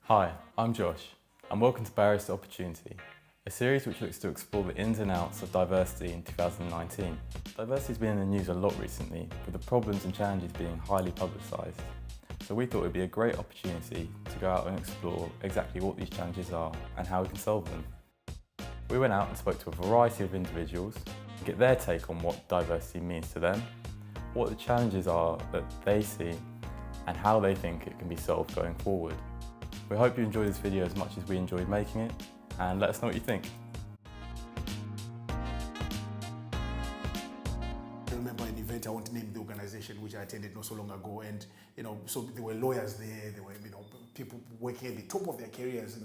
Hi, I'm Josh, and welcome to Barriers to Opportunity, a series which looks to explore the ins and outs of diversity in 2019. Diversity has been in the news a lot recently, with the problems and challenges being highly publicised. So we thought it would be a great opportunity to go out and explore exactly what these challenges are and how we can solve them. We went out and spoke to a variety of individuals to get their take on what diversity means to them, what the challenges are that they see, and how they think it can be solved going forward. We hope you enjoy this video as much as we enjoyed making it, and let us know what you think. I remember an event, I won't name the organization, which I attended not so long ago, and so there were lawyers there, there were people working at the top of their careers,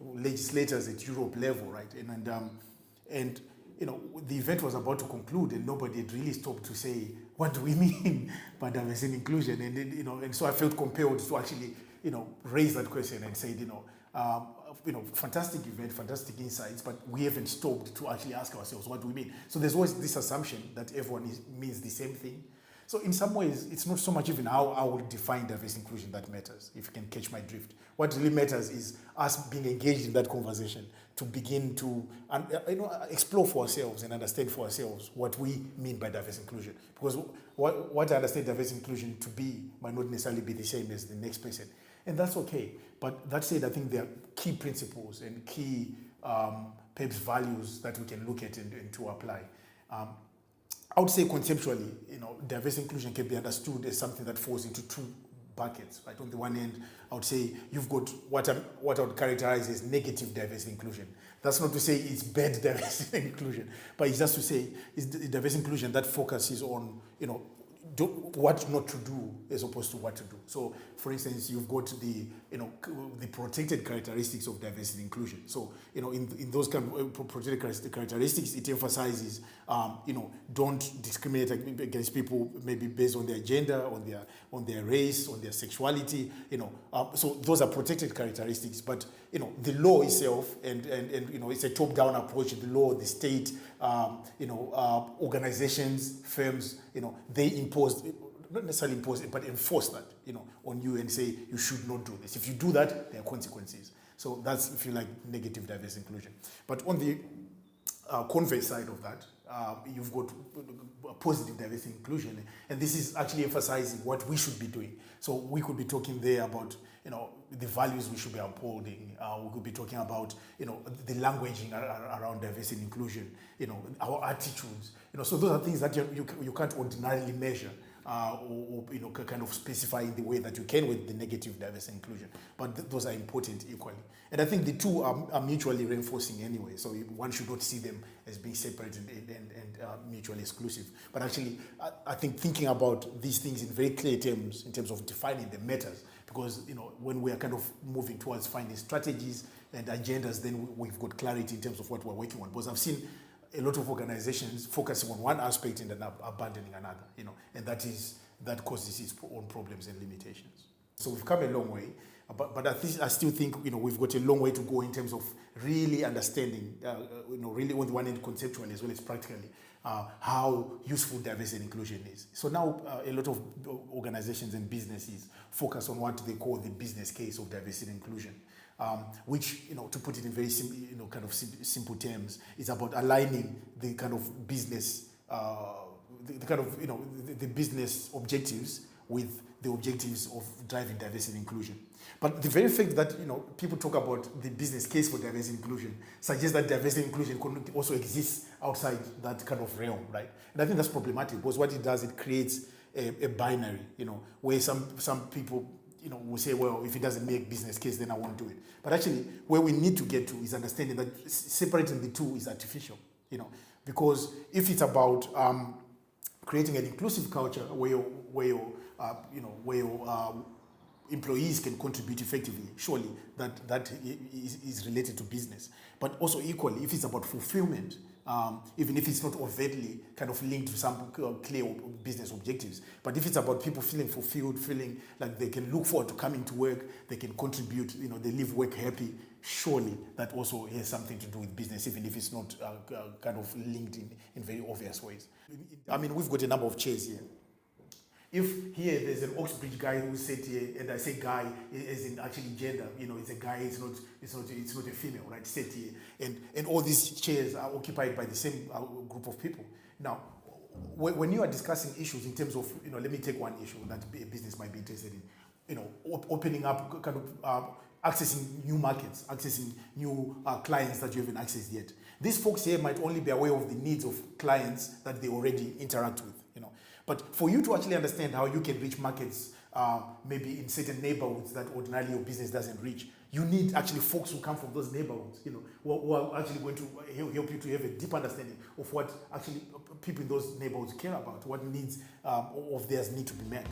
legislators at Europe level, right? And the event was about to conclude, and nobody had really stopped to say, what do we mean by diversity and inclusion? And so I felt compelled to actually raise that question and said, fantastic event, fantastic insights, but we haven't stopped to actually ask ourselves, what do we mean? So there's always this assumption that everyone means the same thing. So in some ways, it's not so much even how I would define diversity inclusion that matters, if you can catch my drift. What really matters is us being engaged in that conversation to begin to explore for ourselves and understand for ourselves what we mean by diversity inclusion. Because what I understand diversity inclusion to be might not necessarily be the same as the next person. And that's okay. But that said, I think there are key principles and key perhaps values that we can look at and to apply. I would say conceptually, diversity inclusion can be understood as something that falls into two buckets. Right? On the one hand, I would say you've got what I would characterize as negative diversity inclusion. That's not to say it's bad diversity inclusion, but it's just to say it's diversity inclusion that focuses on what not to do as opposed to what to do. So, for instance, you've got the protected characteristics of diversity and inclusion. So, in those kind of protected characteristics, it emphasizes, don't discriminate against people maybe based on their gender, on their race, on their sexuality. So those are protected characteristics. But the law itself, and it's a top-down approach. The law, the state, organizations, firms, they impose, not necessarily impose it, but enforce that, on you and say you should not do this. If you do that, there are consequences. So that's, if you like, negative diversity inclusion. But on the converse side of that, you've got positive diversity inclusion, and this is actually emphasizing what we should be doing. So we could be talking there about the values we should be upholding. We could be talking about the languaging around diversity and inclusion. Our attitudes. So those are things that you can't ordinarily measure. Or kind of specify in the way that you can with the negative diversity inclusion. But those are important equally. And I think the two are mutually reinforcing anyway, so one should not see them as being separate and mutually exclusive. But actually, I think thinking about these things in very clear terms, in terms of defining them, matters. Because when we are kind of moving towards finding strategies and agendas, then we've got clarity in terms of what we're working on. Because I've seen a lot of organizations focusing on one aspect and then abandoning another, and that causes its own problems and limitations. So we've come a long way, but I still think we've got a long way to go in terms of really understanding, really on the one hand conceptually as well as practically, how useful diversity and inclusion is. So now a lot of organizations and businesses focus on what they call the business case of diversity and inclusion. Which, to put it in very simple terms, is about aligning the kind of business, the business objectives with the objectives of driving diversity and inclusion. But the very fact that people talk about the business case for diversity and inclusion suggests that diversity and inclusion could also exist outside that kind of realm, right? And I think that's problematic because what it does, it creates a binary, where some people we say, well, if it doesn't make business case, then I won't do it. But actually, where we need to get to is understanding that separating the two is artificial, because if it's about creating an inclusive culture where employees can contribute effectively, surely that is related to business. But also equally, if it's about fulfillment, even if it's not overtly kind of linked to some clear business objectives. But if it's about people feeling fulfilled, feeling like they can look forward to coming to work, they can contribute, they leave work happy, surely that also has something to do with business, even if it's not kind of linked in very obvious ways. I mean, we've got a number of chairs here. If here there's an Oxbridge guy who sat here, and I say guy as in actually gender, it's a guy, it's not a female, right? Sat here, and all these chairs are occupied by the same group of people. Now, when you are discussing issues in terms of, let me take one issue that a business might be interested in, opening up, kind of accessing new markets, accessing new clients that you haven't accessed yet. These folks here might only be aware of the needs of clients that they already interact with, But for you to actually understand how you can reach markets, maybe in certain neighborhoods that ordinarily your business doesn't reach, you need actually folks who come from those neighborhoods, who are actually going to help you to have a deep understanding of what actually people in those neighborhoods care about, what needs of theirs need to be met.